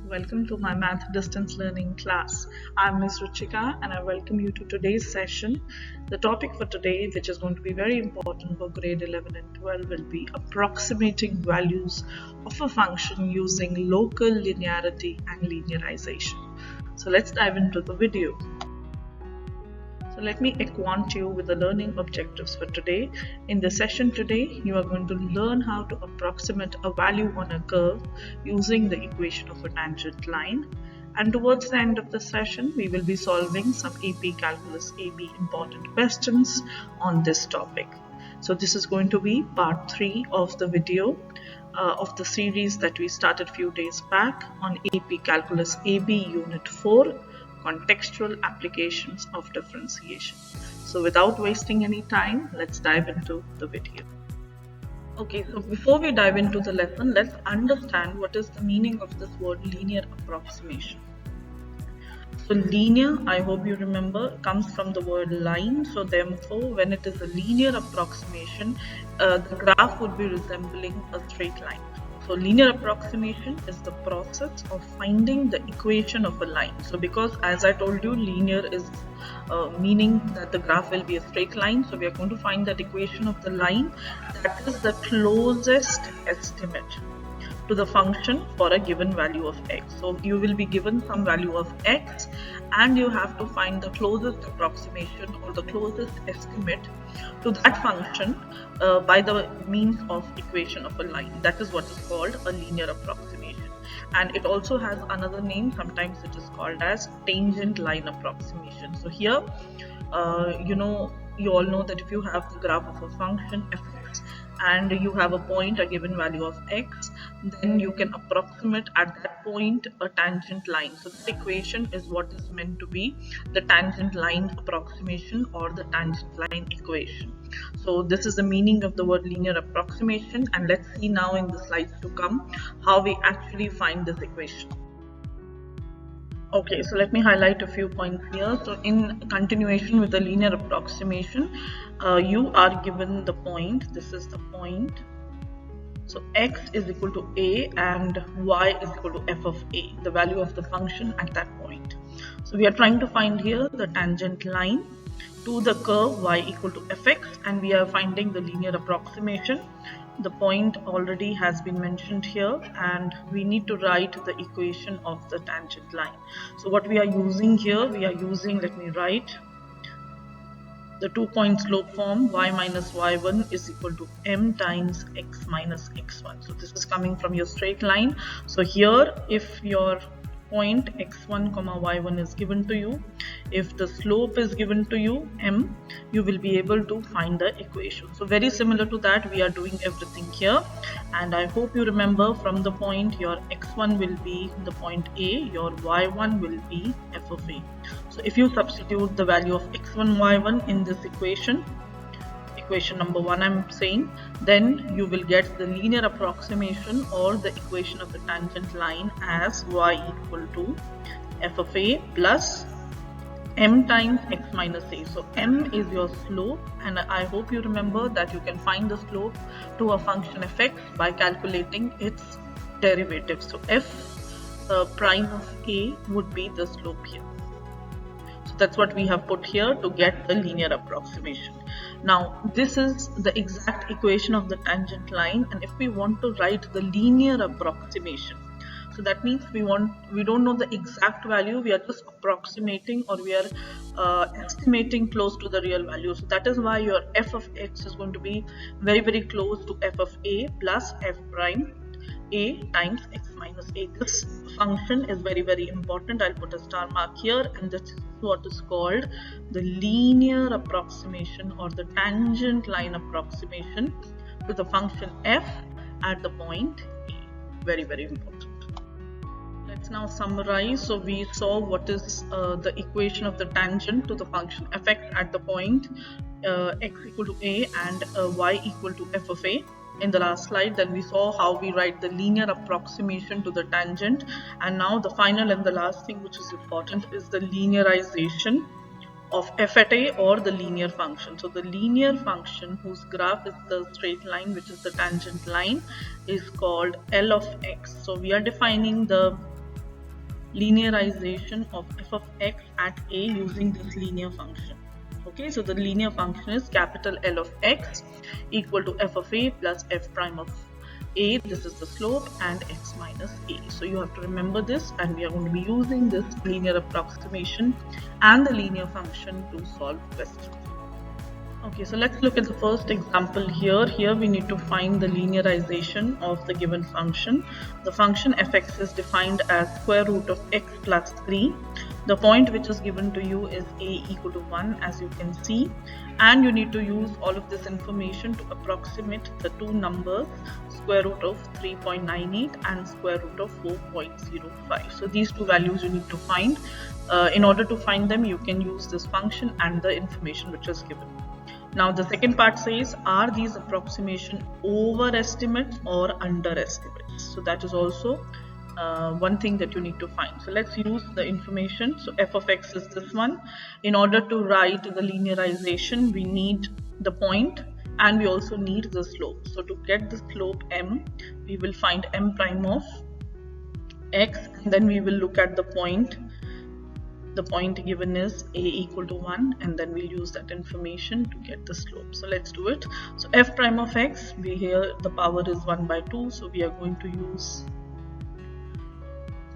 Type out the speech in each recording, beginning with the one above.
Welcome to my math distance learning class. I'm Ms. Ruchika and I welcome you to today's session. The topic for today, which is going to be very important for grade 11 and 12, will be approximating values of a function using local linearity and linearization. So let's dive into the video. So let me acquaint you with the learning objectives for today. In the session today, you are going to learn how to approximate a value on a curve using the equation of a tangent line. And towards the end of the session, we will be solving some AP Calculus AB important questions on this topic. So this is going to be part 3 of the video of the series that we started few days back on AP Calculus AB Unit 4. Contextual applications of differentiation. So without wasting any time, let's dive into the video. Okay, so before we dive into the lesson, let's understand what is the meaning of this word linear approximation. So linear, I hope you remember, comes from the word line. So therefore, when it is a linear approximation, the graph would be resembling a straight line. So linear approximation is the process of finding the equation of a line. So because as I told you, linear is meaning that the graph will be a straight line. So we are going to find that equation of the line that is the closest estimate to the function for a given value of x. So you will be given some value of x and you have to find the closest approximation or the closest estimate to that function by the means of equation of a line. That is what is called a linear approximation, and it also has another name. Sometimes it is called as tangent line approximation. So here you all know that if you have the graph of a function f(x) and you have a point, a given value of x, then you can approximate at that point a tangent line. So this equation is what is meant to be the tangent line approximation or the tangent line equation. So this is the meaning of the word linear approximation, and let's see now in the slides to come how we actually find this equation. Okay, so let me highlight a few points here. So in continuation with the linear approximation, you are given the point. This is the point. So x is equal to a and y is equal to f of a, the value of the function at that point. So we are trying to find here the tangent line to the curve y equal to fx, and we are finding the linear approximation. The point already has been mentioned here, and we need to write the equation of the tangent line. So what we are using here, let me write the 2-point slope form. Y minus y1 is equal to m times x minus x1. So this is coming from your straight line. So here, if your point x1 comma y1 is given to you, if the slope is given to you m, you will be able to find the equation. So very similar to that, we are doing everything here, and I hope you remember from the point your x1 will be the point a, your y1 will be f of a. So if you substitute the value of x1 y1 in this equation number 1 I'm saying, then you will get the linear approximation or the equation of the tangent line as y equal to f of a plus m times x minus a. So m is your slope, and I hope you remember that you can find the slope to a function f(x) by calculating its derivative. So f prime of a would be the slope here. So that's what we have put here to get the linear approximation. Now this is the exact equation of the tangent line, and if we want to write the linear approximation, so that means we don't know the exact value, we are just approximating, or we are estimating close to the real value. So that is why your f of x is going to be very, very close to f of a plus f prime a times x minus a. This function is very, very important. I'll put a star mark here, and this is what is called the linear approximation or the tangent line approximation to the function f at the point a. Very, very important. Let's now summarize. So we saw what is the equation of the tangent to the function f(x) at the point x equal to a and y equal to f of a in the last slide. Then we saw how we write the linear approximation to the tangent, and now the final and the last thing which is important is the linearization of f at a or the linear function. So the linear function whose graph is the straight line, which is the tangent line, is called L of x. So we are defining the linearization of f of x at a using this linear function. Okay, so the linear function is capital L of x equal to f of a plus f prime of a, this is the slope, and x minus a. So you have to remember this, and we are going to be using this linear approximation and the linear function to solve questions. Okay, so let's look at the first example here. Here we need to find the linearization of the given function. The function fx is defined as square root of x plus 3. The point which is given to you is a equal to 1, as you can see, and you need to use all of this information to approximate the two numbers, square root of 3.98 and square root of 4.05. So these two values you need to find. In order to find them, you can use this function and the information which is given. Now the second part says, are these approximation overestimates or underestimates? So that is also one thing that you need to find. So let's use the information. So f of x is this one. In order to write the linearization, we need the point and we also need the slope. So to get the slope m, we will find m prime of x, and then we will look at the point. The point given is a equal to 1, and then we'll use that information to get the slope. So let's do it. So f prime of x, here the power is 1 by 2, so we are going to use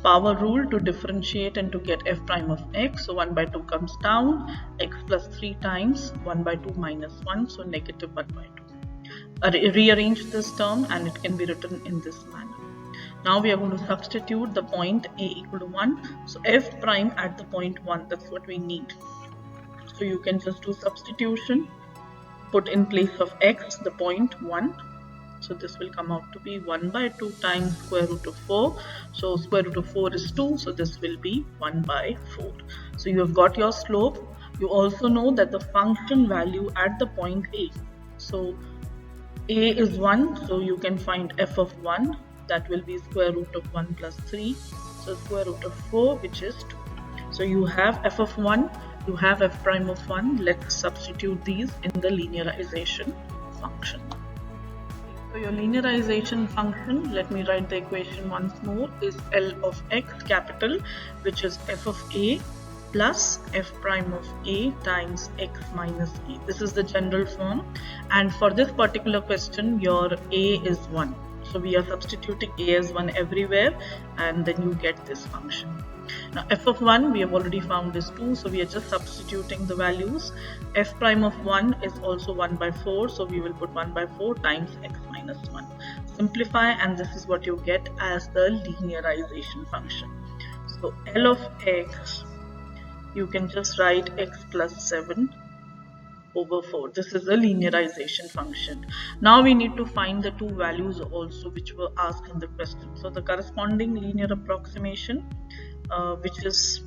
power rule to differentiate and to get f prime of x. So 1 by 2 comes down, x plus 3 times 1 by 2 minus 1, so negative 1 by 2. Rearrange this term and it can be written in this manner. Now we are going to substitute the point a equal to 1. So f prime at the point 1, that's what we need. So you can just do substitution, put in place of x the point 1. So this will come out to be 1 by 2 times square root of 4. So square root of 4 is 2, so this will be 1 by 4. So you have got your slope. You also know that the function value at the point a. So a is 1, so you can find f of 1. That will be square root of 1 plus 3. So square root of 4, which is 2. So you have f of 1, you have f prime of 1. Let's substitute these in the linearization function. So your linearization function, let me write the equation once more, is L of x capital, which is f of a plus f prime of a times x minus a. This is the general form, and for this particular question your a is 1. So we are substituting a as 1 everywhere, and then you get this function. Now f of 1 we have already found is 2, so we are just substituting the values. F prime of 1 is also 1 by 4, so we will put 1 by 4 times x minus 1. Simplify, and this is what you get as the linearization function. So L of x, you can just write x plus 7 over 4. This is a linearization function. Now we need to find the two values also which were asked in the question. So the corresponding linear approximation, which is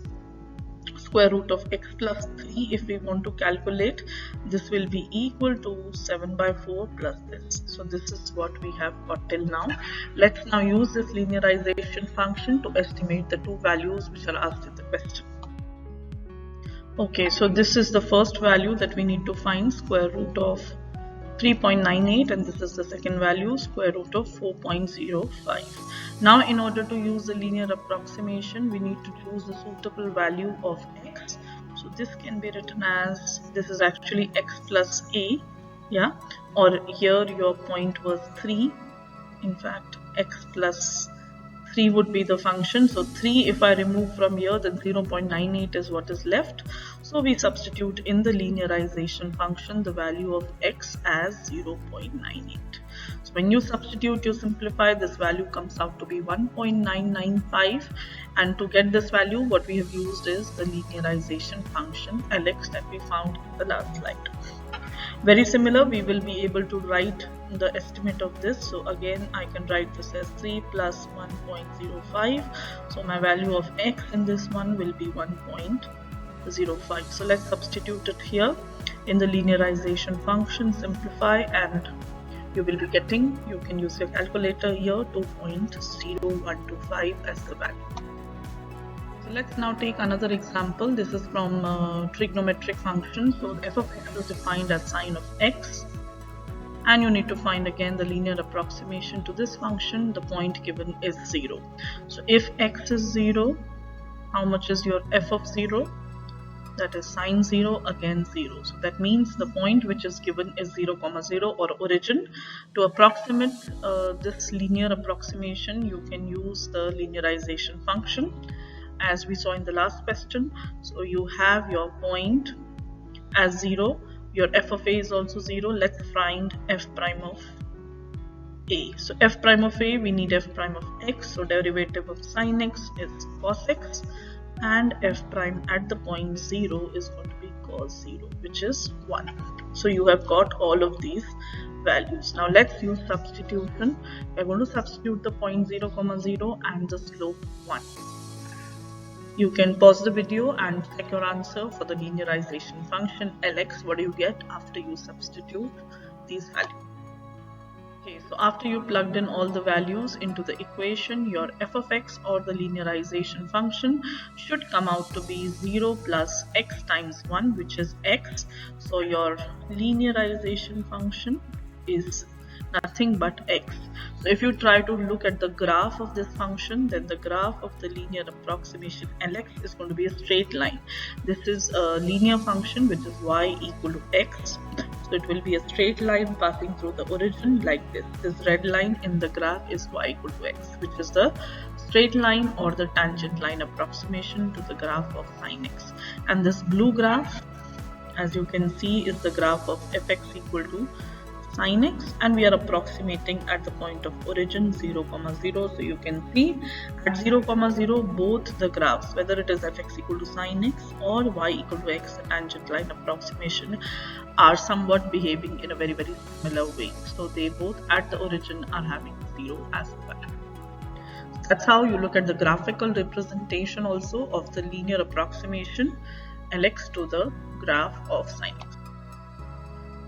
square root of x plus 3, if we want to calculate, this will be equal to 7 by 4 plus this. So this is what we have got till now. Let's now use this linearization function to estimate the two values which are asked in the question. Okay, so this is the first value that we need to find, square root of 3.98, and this is the second value, square root of 4.05. Now in order to use the linear approximation, we need to choose the suitable value of x. So this can be written as, this is actually x plus a, yeah, or here your point was 3, in fact x plus 3 would be the function. So 3, if I remove from here, then 0.98 is what is left. So we substitute in the linearization function the value of x as 0.98. So when you substitute, you simplify, this value comes out to be 1.995, and to get this value what we have used is the linearization function Lx that we found in the last slide. Very similar, we will be able to write the estimate of this. So again I can write this as 3 plus 1.05. So my value of x in this one will be 1.05. So let's substitute it here in the linearization function, simplify, and you will be getting, you can use your calculator here, 2.0125 as the value. So let's now take another example. This is from trigonometric function. So f of x is defined as sine of x, and you need to find again the linear approximation to this function. The point given is 0. So if x is 0, how much is your f of 0? That is sine 0 again 0. So that means the point which is given is 0, 0 or origin. To approximate this linear approximation, you can use the linearization function as we saw in the last question. So you have your point as 0, your f of a is also 0. Let's find f prime of a. So f prime of a, we need f prime of x, so derivative of sine x is cos x, and f prime at the point 0 is going to be cos 0, which is 1. So you have got all of these values. Now let's use substitution. We are going to substitute the point 0, 0 and the slope 1. You can pause the video and check your answer for the linearization function Lx. What do you get after you substitute these values? Okay, so after you plugged in all the values into the equation, your f of x or the linearization function should come out to be 0 plus x times 1, which is x. So your linearization function is nothing but x. So if you try to look at the graph of this function, then the graph of the linear approximation Lx is going to be a straight line. This is a linear function which is y equal to x. So it will be a straight line passing through the origin like this. This red line in the graph is y equal to x, which is the straight line or the tangent line approximation to the graph of sine x. And this blue graph, as you can see, is the graph of fx equal to sine x, and we are approximating at the point of origin 0, 0. So you can see at 0, 0 both the graphs, whether it is fx equal to sine x or y equal to x, the tangent line approximation, are somewhat behaving in a very similar way. So they both at the origin are having 0 as well. That's how you look at the graphical representation also of the linear approximation Lx to the graph of sine x.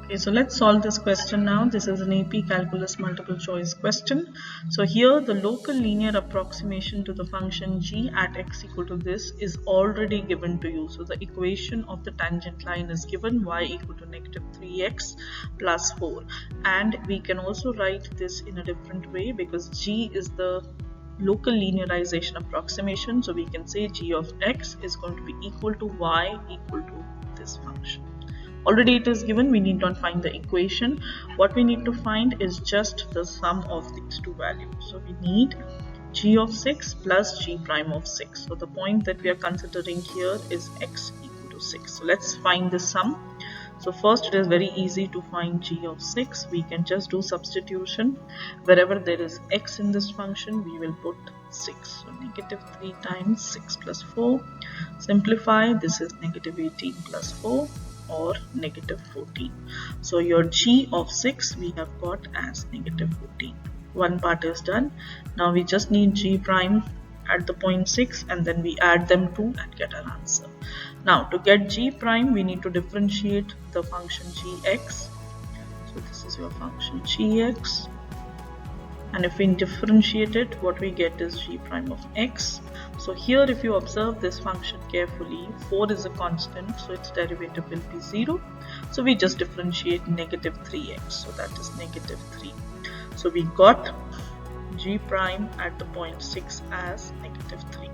Okay, so let's solve this question now. This is an AP Calculus multiple choice question. So here the local linear approximation to the function g at x equal to this is already given to you. So the equation of the tangent line is given, y equal to negative 3x plus 4. And we can also write this in a different way because g is the local linearization approximation. So we can say g of x is going to be equal to y equal to this function. Already it is given, we need not find the equation. What we need to find is just the sum of these two values. So we need g of 6 plus g prime of 6. So the point that we are considering here is x equal to 6. So let's find the sum. So first, it is very easy to find g of 6. We can just do substitution. Wherever there is x in this function, we will put 6. So negative 3 times 6 plus 4. Simplify, this is negative 18 plus 4. Or negative 14. So your g of 6 we have got as negative 14. One part is done. Now we just need g prime at the point 6 and then we add them two and get our answer. Now to get g prime we need to differentiate the function gx. So this is your function gx, and if we differentiate it, what we get is g prime of x. So here if you observe this function carefully, 4 is a constant, so its derivative will be 0. So we just differentiate negative 3x, so that is negative 3. So we got g prime at the point 6 as negative 3.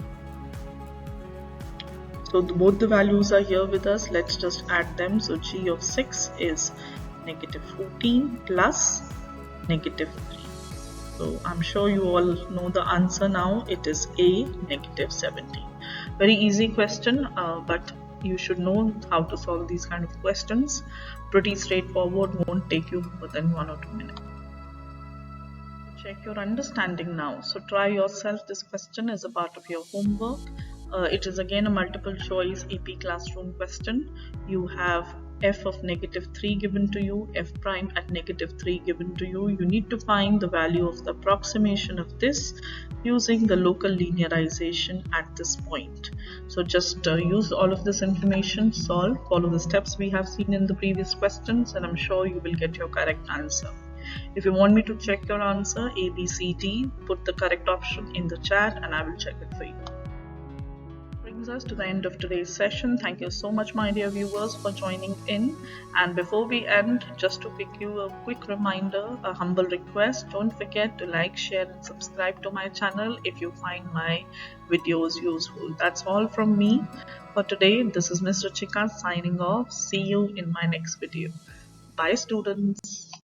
So both the values are here with us. Let's just add them. So g of 6 is negative 14 plus negative 3. So I'm sure you all know the answer now. It is A, negative 17. Very easy question, but you should know how to solve these kind of questions. Pretty straightforward, won't take you more than 1 or 2 minutes. Check your understanding now. So try yourself. This question is a part of your homework. It is again a multiple choice AP classroom question. You have f of negative 3 given to you, f prime at negative 3 given to you. You need to find the value of the approximation of this using the local linearization at this point. So just use all of this information, solve, follow the steps we have seen in the previous questions, and I'm sure you will get your correct answer. If you want me to check your answer, A, B, C, D, put the correct option in the chat and I will check it for you. Brings us to the end of today's session. Thank you so much, my dear viewers, for joining in. And before we end, just to give you a quick reminder, a humble request, don't forget to like, share, and subscribe to my channel if you find my videos useful. That's all from me for today. This is Ms. Ruchika signing off. See you in my next video. Bye, students.